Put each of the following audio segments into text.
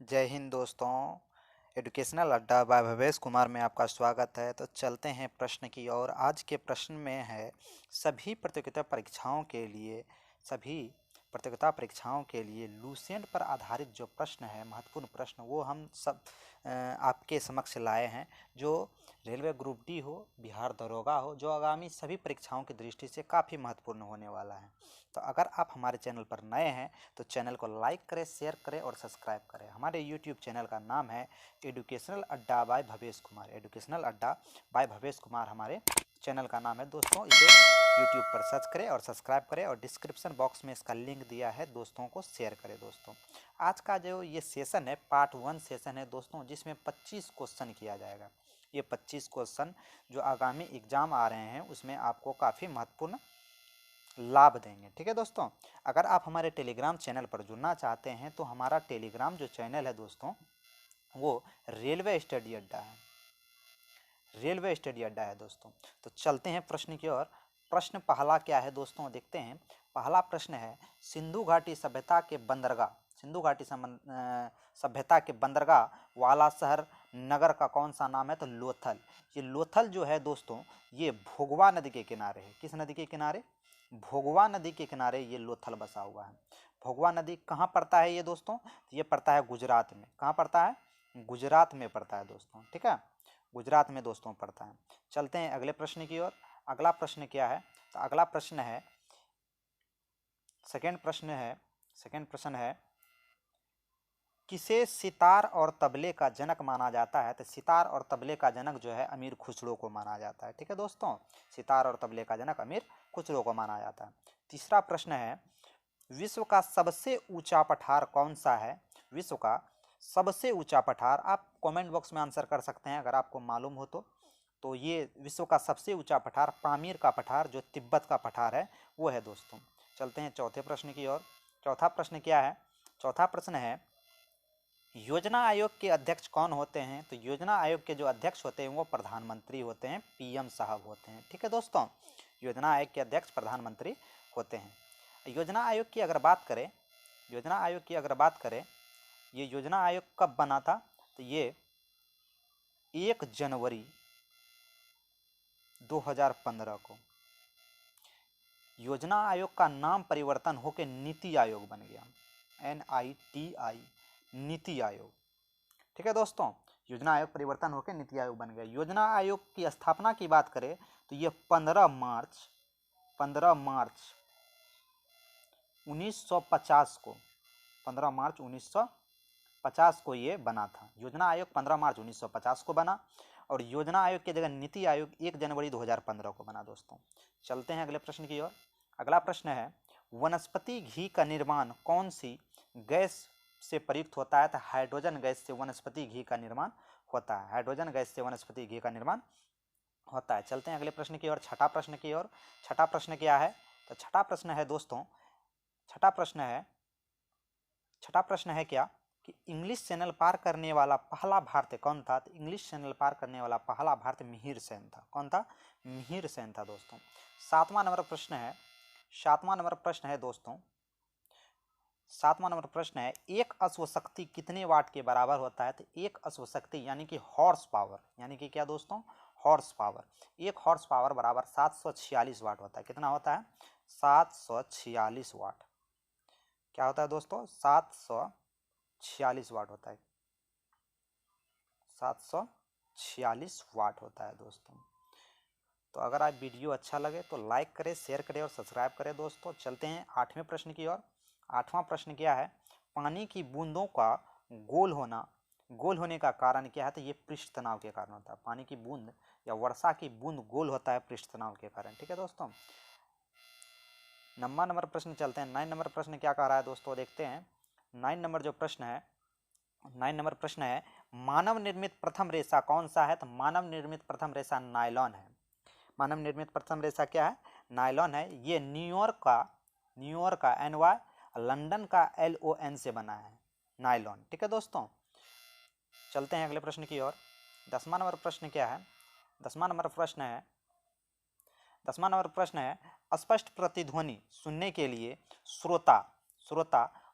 जय हिंद दोस्तों। एजुकेशनल अड्डा बाय भवेश कुमार में आपका स्वागत है। तो चलते हैं प्रश्न की ओर। आज के प्रश्न में है सभी प्रतियोगिता परीक्षाओं के लिए लुसेंट पर आधारित जो प्रश्न है, महत्वपूर्ण प्रश्न, वो हम सब आपके समक्ष लाए हैं। जो रेलवे ग्रुप डी हो, बिहार दरोगा हो, जो आगामी सभी परीक्षाओं की दृष्टि से काफ़ी महत्वपूर्ण होने वाला है। तो अगर आप हमारे चैनल पर नए हैं तो चैनल को लाइक करें, शेयर करें और सब्सक्राइब करें। हमारे यूट्यूब चैनल का नाम है एजुकेशनल अड्डा बाय भवेश कुमार। एजुकेशनल अड्डा बाय भवेश कुमार हमारे चैनल का नाम है दोस्तों। इसे यूट्यूब पर सर्च करें और सब्सक्राइब करें और डिस्क्रिप्शन बॉक्स में इसका लिंक दिया है, दोस्तों को शेयर करें। दोस्तों, आज का जो ये सेशन है, पार्ट 1 सेशन है दोस्तों, जिसमें 25 क्वेश्चन किया जाएगा। ये 25 क्वेश्चन जो आगामी एग्जाम आ रहे हैं उसमें आपको काफ़ी महत्वपूर्ण लाभ देंगे। ठीक है दोस्तों, अगर आप हमारे टेलीग्राम चैनल पर जुड़ना चाहते हैं तो हमारा टेलीग्राम जो चैनल है दोस्तों, वो रेलवे स्टडी अड्डा है। रेलवे स्टडी अड्डा है दोस्तों। तो चलते हैं प्रश्न की ओर। प्रश्न पहला क्या है दोस्तों, देखते हैं। पहला प्रश्न है, सिंधु घाटी सभ्यता के बंदरगाह वाला शहर नगर का कौन सा नाम है? तो लोथल। ये लोथल जो है दोस्तों, ये भोगवा नदी के किनारे है। किस नदी के किनारे? भोगवा नदी के किनारे ये लोथल बसा हुआ है। भोगवा नदी कहाँ पड़ता है ये दोस्तों? ये पड़ता है गुजरात में। कहाँ पड़ता है? गुजरात में पड़ता है दोस्तों। ठीक है, गुजरात में दोस्तों पड़ता है। चलते हैं अगले प्रश्न की ओर। अगला प्रश्न क्या है? तो अगला प्रश्न है, सेकंड प्रश्न है, किसे सितार और तबले का जनक माना जाता है? तो सितार और तबले का जनक जो है अमीर खुसरो को माना जाता है। ठीक है दोस्तों, सितार और तबले का जनक अमीर खुसरो को माना जाता है। तीसरा प्रश्न है, विश्व का सबसे ऊंचा पठार कौन सा है? विश्व का सबसे ऊंचा पठार, आप कमेंट बॉक्स में आंसर कर सकते हैं अगर आपको मालूम हो तो ये विश्व का सबसे ऊंचा पठार पामीर का पठार, जो तिब्बत का पठार है, वो है दोस्तों। चलते हैं चौथे प्रश्न की ओर। चौथा प्रश्न क्या है? चौथा प्रश्न है, योजना आयोग के अध्यक्ष कौन होते हैं? तो योजना आयोग के जो अध्यक्ष होते हैं वो प्रधानमंत्री होते हैं, पीएम साहब होते हैं। ठीक है दोस्तों, योजना आयोग के अध्यक्ष प्रधानमंत्री होते हैं। योजना आयोग की अगर बात करें, ये योजना आयोग कब बना था? तो ये 1 जनवरी 2015 को योजना आयोग का नाम परिवर्तन होकर नीति आयोग बन गया। NITI, नीति आयोग। ठीक है दोस्तों, योजना आयोग परिवर्तन होकर नीति आयोग बन गया। योजना आयोग की स्थापना की बात करें तो ये 15 मार्च 1950 को 15 मार्च 1950 को ये बना था। योजना आयोग 15 मार्च 1950 को बना और योजना आयोग की जगह नीति आयोग 1 जनवरी 2015 को बना। दोस्तों, चलते हैं अगले प्रश्न की ओर। अगला प्रश्न है, वनस्पति घी का निर्माण कौन सी गैस से प्रयुक्त होता है? तो हाइड्रोजन गैस से वनस्पति घी का निर्माण होता है। हाइड्रोजन गैस से वनस्पति घी का निर्माण होता है। चलते हैं अगले प्रश्न की ओर, छठा प्रश्न की ओर। छठा प्रश्न क्या है? तो छठा प्रश्न है दोस्तों, छठा प्रश्न है क्या कि इंग्लिश चैनल पार करने वाला पहला भारतीय कौन था? तो इंग्लिश चैनल पार करने वाला पहला भारतीय मिहिर सेन था। कौन था? मिहिर सेन था दोस्तों। सातवां नंबर प्रश्न है दोस्तों, सातवां नंबर प्रश्न है, एक अश्वशक्ति कितने वाट के बराबर होता है? तो एक अश्वशक्ति यानी कि हॉर्स पावर, यानी कि क्या दोस्तों? Horse power. एक हॉर्स पावर बराबर 746 वाट होता है। कितना होता है? 746 वाट। क्या होता है दोस्तों? 746 वाट होता है। 746 वाट होता है दोस्तों। तो अगर आप वीडियो अच्छा लगे तो लाइक करें, शेयर करें और सब्सक्राइब करें। दोस्तों, चलते हैं 8वें प्रश्न की ओर। 8वां प्रश्न क्या है? पानी की बूंदों का गोल होने का कारण क्या है? तो ये पृष्ठ तनाव के कारण होता है। पानी की बूंद या वर्षा की बूंद गोल होता है पृष्ठ तनाव के कारण। ठीक है दोस्तों। 9वां नंबर प्रश्न चलते हैं। 9 नंबर प्रश्न क्या कह रहा है दोस्तों, देखते हैं। 9 नंबर जो प्रश्न है, 9 नंबर प्रश्न है, मानव निर्मित प्रथम रेशा कौन सा है? तो मानव निर्मित प्रथम रेशा नायलॉन है। मानव निर्मित प्रथम रेशा क्या है? नायलॉन है। ये न्यूयॉर्क का NY, लंदन का LON से बना है, नायलॉन। ठीक है दोस्तों। चलते हैं अगले प्रश्न की ओर। 10वां नंबर प्रश्न क्या है? 10वां नंबर प्रश्न है, स्पष्ट प्रतिध्वनि सुनने के लिए श्रोता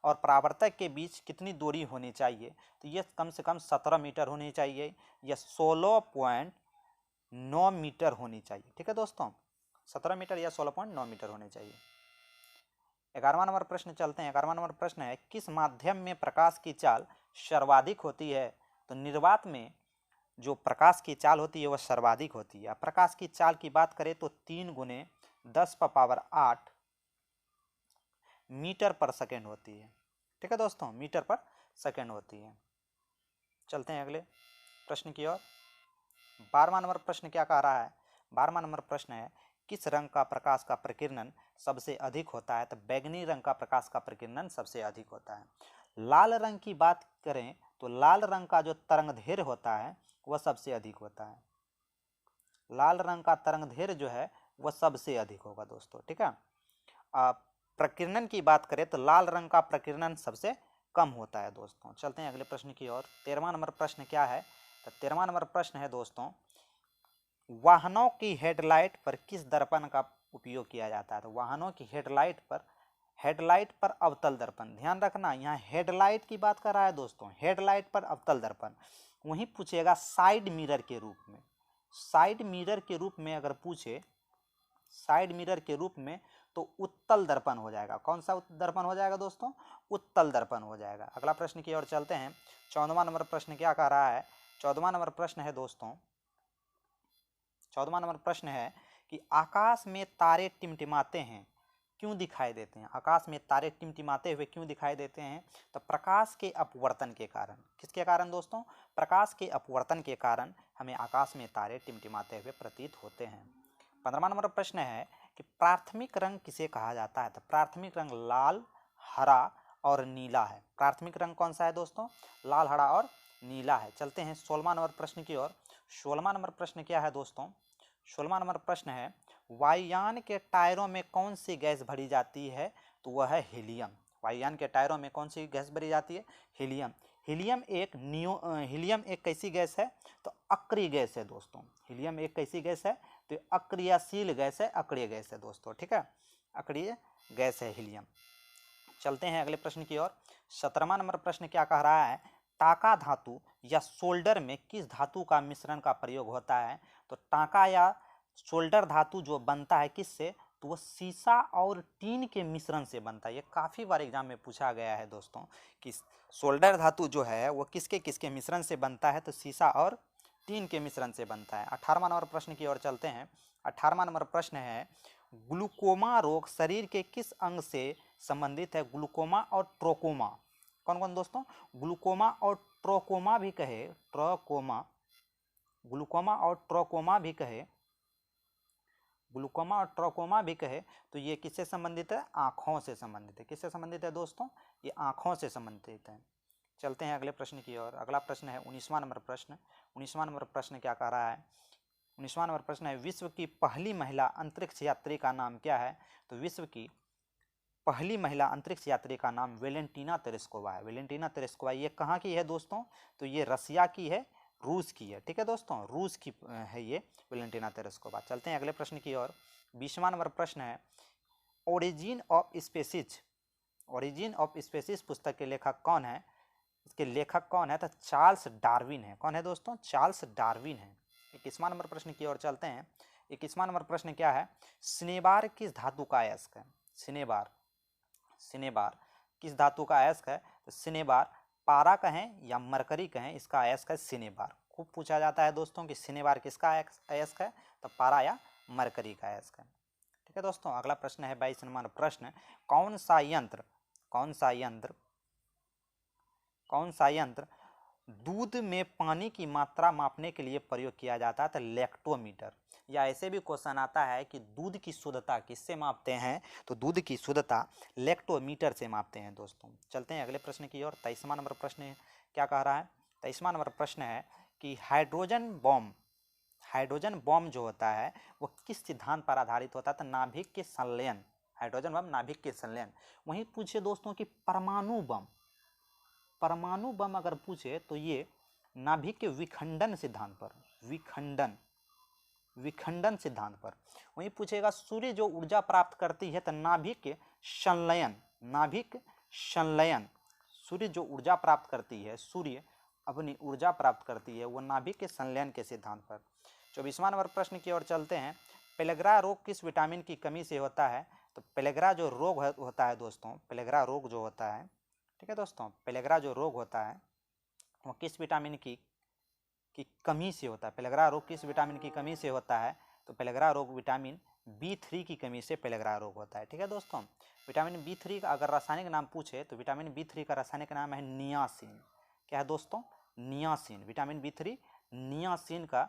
और परावर्तक के बीच कितनी दूरी होनी चाहिए, तो ये कम से कम 17 मीटर होनी चाहिए या 16.9 मीटर होनी चाहिए। ठीक है दोस्तों, 17 मीटर या 16.9 मीटर होने चाहिए। 11वां नंबर प्रश्न चलते हैं। 11वां नंबर प्रश्न है, किस माध्यम में प्रकाश की चाल सर्वाधिक होती है, तो निर्वात में जो प्रकाश की चाल होती है वह सर्वाधिक होती है। प्रकाश की चाल की बात करें तो 3 गुने 10⁸ मीटर पर सेकेंड होती है। ठीक है दोस्तों, मीटर पर सेकेंड होती है। चलते हैं अगले प्रश्न की ओर। 12वां नंबर प्रश्न क्या कह रहा है? 12वां नंबर प्रश्न है, किस रंग का प्रकाश का प्रकीर्णन सबसे अधिक होता है, तो बैगनी रंग का प्रकाश का प्रकीर्णन सबसे अधिक होता है। लाल रंग की बात करें तो लाल रंग का जो तरंगदैर्घ्य होता है वह सबसे अधिक होता है। लाल रंग का तरंगदैर्घ्य जो है वह सबसे अधिक होगा दोस्तों। ठीक है, प्रकीर्णन की बात करें तो लाल रंग का प्रकीर्णन सबसे कम होता है दोस्तों। चलते हैं अगले प्रश्न की ओर। 13वां नंबर प्रश्न क्या है, तो 13वां नंबर प्रश्न है दोस्तों, वाहनों की हेडलाइट पर किस दर्पण का उपयोग किया जाता है, तो वाहनों की हेडलाइट पर अवतल दर्पण। ध्यान रखना, यहाँ हेडलाइट की बात कर रहा है दोस्तों, हेडलाइट पर अवतल दर्पण। वहीं पूछेगा साइड मिरर के रूप में, साइड मिरर के रूप में अगर पूछे, साइड मिरर के रूप में, तो उत्तल दर्पण हो जाएगा। कौन सा दर्पण हो जाएगा दोस्तों? उत्तल दर्पण हो जाएगा। अगला प्रश्न की ओर चलते हैं। 14वां नंबर प्रश्न क्या कह रहा है? 14वां नंबर प्रश्न है दोस्तों, 14वां नंबर प्रश्न है कि आकाश में तारे टिमटिमाते हैं क्यों दिखाई देते हैं? आकाश में तारे टिमटिमाते हुए क्यों दिखाई देते हैं? तो प्रकाश के अपवर्तन के कारण। किसके कारण दोस्तों? प्रकाश के अपवर्तन के कारण हमें आकाश में तारे टिमटिमाते हुए प्रतीत होते हैं। 15वां नंबर प्रश्न है कि प्राथमिक रंग किसे कहा जाता है, तो प्राथमिक रंग लाल, हरा और नीला है। प्राथमिक रंग कौन सा है दोस्तों? लाल, हरा और नीला है। चलते हैं 16वां नंबर प्रश्न की ओर। 16वां नंबर प्रश्न क्या है दोस्तों? 16वां नंबर प्रश्न है, वायुयान के टायरों में कौन सी गैस भरी जाती है, तो वह है हीलियम। वायुयान के टायरों में कौन सी गैस भरी जाती है? हीलियम। हीलियम एक कैसी गैस है, तो अक्रिय गैस है दोस्तों। हीलियम एक कैसी गैस है, तो अक्रियाशील गैस है, अक्रिय गैस है दोस्तों। ठीक है, अक्रिय गैस है हीलियम। चलते हैं अगले प्रश्न की ओर। 17वां नंबर प्रश्न क्या कह रहा है? टाका धातु या सोल्डर में किस धातु का मिश्रण का प्रयोग होता है, तो टाका या सोल्डर धातु जो बनता है किससे, तो वो सीसा और टीन के मिश्रण से बनता है। ये काफ़ी बार एग्जाम में पूछा गया है दोस्तों कि सोल्डर धातु जो है वो किसके किसके मिश्रण से बनता है, तो सीसा और टीन के मिश्रण से बनता है। 18वां नंबर प्रश्न की ओर चलते हैं। 18वां नंबर प्रश्न है, ग्लूकोमा रोग शरीर के किस अंग से संबंधित है? ग्लूकोमा और ट्रोकोमा। कौन कौन दोस्तों? ग्लूकोमा और ट्रोकोमा भी कहे, ट्रोकोमा, ग्लूकोमा और ट्रोकोमा भी कहे, ग्लूकोमा और ट्रोकोमा भी कहे, तो ये किससे संबंधित है? आँखों से संबंधित है। किससे संबंधित है दोस्तों? ये आँखों से संबंधित है। चलते हैं अगले प्रश्न की ओर। अगला प्रश्न है 19वां नंबर प्रश्न। 19वां नंबर प्रश्न क्या कह रहा है? 19वां नंबर प्रश्न है, विश्व की पहली महिला अंतरिक्ष यात्री का नाम क्या है, तो विश्व की पहली महिला अंतरिक्ष यात्री का नाम वेलेंटीना तेरेस्कोवा है। वेलेंटीना तेरेस्कोवा ये कहाँ की है दोस्तों? तो ये रसिया की है, रूस की है। ठीक है दोस्तों, रूस की है ये वेलेंटीना तेरेस्कोवा। चलते हैं अगले प्रश्न की ओर। 20वां नंबर प्रश्न है, origin of species, origin of species पुस्तक के लेखक कौन है? इसके लेखक कौन है? तो चार्ल्स डार्विन है। कौन है दोस्तों? चार्ल्स डार्विन है। 21वां नंबर प्रश्न की ओर चलते हैं। 21वां नंबर प्रश्न क्या है? सिनेबार किस धातु का अयस्क है? सिनेबार, सिनेबार किस धातु का अयस्क है? तो सिनेबार पारा कहें या मरकरी कहें, इसका अयस्क है सिनेबार। खूब पूछा जाता है दोस्तों कि सिनेबार किसका अयस्क है, तो पारा या मरकरी का अयस्क है। ठीक है दोस्तों, अगला प्रश्न है 22 नंबर प्रश्न, कौन सा यंत्र, कौन सा यंत्र, कौन सा यंत्र दूध में पानी की मात्रा मापने के लिए प्रयोग किया जाता है? तो लैक्टोमीटर। या ऐसे भी क्वेश्चन आता है कि दूध की शुद्धता किससे मापते हैं, तो दूध की शुद्धता लैक्टोमीटर से मापते हैं दोस्तों। चलते हैं अगले प्रश्न की ओर। 23वां नंबर प्रश्न क्या कह रहा है? 23वां नंबर प्रश्न है कि हाइड्रोजन बॉम्ब, हाइड्रोजन बॉम्ब जो होता है वो किस सिद्धांत पर आधारित होता है? तो नाभिक के संलयन, हाइड्रोजन बम नाभिक के संलयन। वहीं पूछे दोस्तों कि परमाणु बम, परमाणु बम अगर पूछे तो ये नाभिक के विखंडन सिद्धांत पर, विखंडन, विखंडन सिद्धांत पर। वहीं पूछेगा सूर्य जो ऊर्जा प्राप्त करती है, तो नाभिक के संलयन, नाभिक संलयन, सूर्य जो ऊर्जा प्राप्त करती है, सूर्य अपनी ऊर्जा प्राप्त करती है वो नाभिक के संलयन के सिद्धांत पर। 24वां नंबर प्रश्न की ओर चलते हैं। पेलेग्रा रोग किस विटामिन की कमी से होता है? तो पेलेग्रा जो रोग होता है दोस्तों, पेलेग्रा रोग जो होता है, ठीक है दोस्तों, पेलेग्रा जो रोग होता है वो किस विटामिन की कमी से होता है? पेलेग्रा रोग किस विटामिन की कमी से होता है? तो पेलेग्रा रोग विटामिन B3 की कमी से पेलेग्रा रोग होता है। ठीक है दोस्तों, विटामिन B3 का अगर रासायनिक नाम पूछे तो विटामिन B3 का रासायनिक नाम है नियासिन। क्या है दोस्तों? नियासिन। विटामिन B3 नियासिन का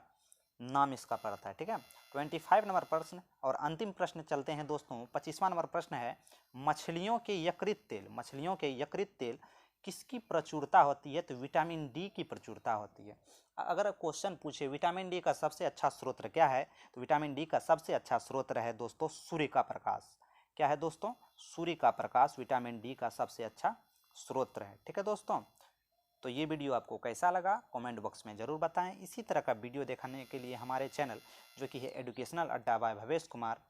नाम इसका पड़ता है। ठीक है, 25 नंबर प्रश्न और अंतिम प्रश्न चलते हैं दोस्तों। 25वां नंबर प्रश्न है, मछलियों के यकृत तेल, मछलियों के यकृत तेल किसकी प्रचुरता होती है? तो विटामिन डी की प्रचुरता होती है। अगर क्वेश्चन पूछे विटामिन डी का सबसे अच्छा स्रोत क्या है, तो विटामिन डी का सबसे अच्छा स्रोत है दोस्तों सूर्य का प्रकाश। क्या है दोस्तों? सूर्य का प्रकाश विटामिन डी का सबसे अच्छा स्रोत है। ठीक है दोस्तों, तो ये वीडियो आपको कैसा लगा कमेंट बॉक्स में ज़रूर बताएं। इसी तरह का वीडियो देखने के लिए हमारे चैनल जो कि है एजुकेशनल अड्डा बाय भवेश कुमार,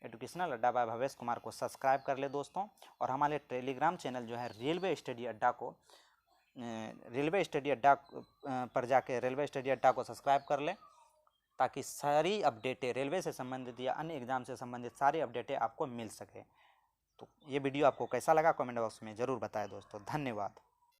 एजुकेशनल अड्डा बाय भवेश कुमार को सब्सक्राइब कर ले दोस्तों। और हमारे टेलीग्राम चैनल जो है रेलवे स्टडी अड्डा को, रेलवे स्टडी अड्डा पर जाके रेलवे स्टडी अड्डा को सब्सक्राइब कर लें, ताकि सारी अपडेटें रेलवे से संबंधित या अन्य एग्ज़ाम से संबंधित सारी अपडेटें आपको मिल सके। तो ये वीडियो आपको कैसा लगा कमेंट बॉक्स में ज़रूर बताएं दोस्तों। धन्यवाद।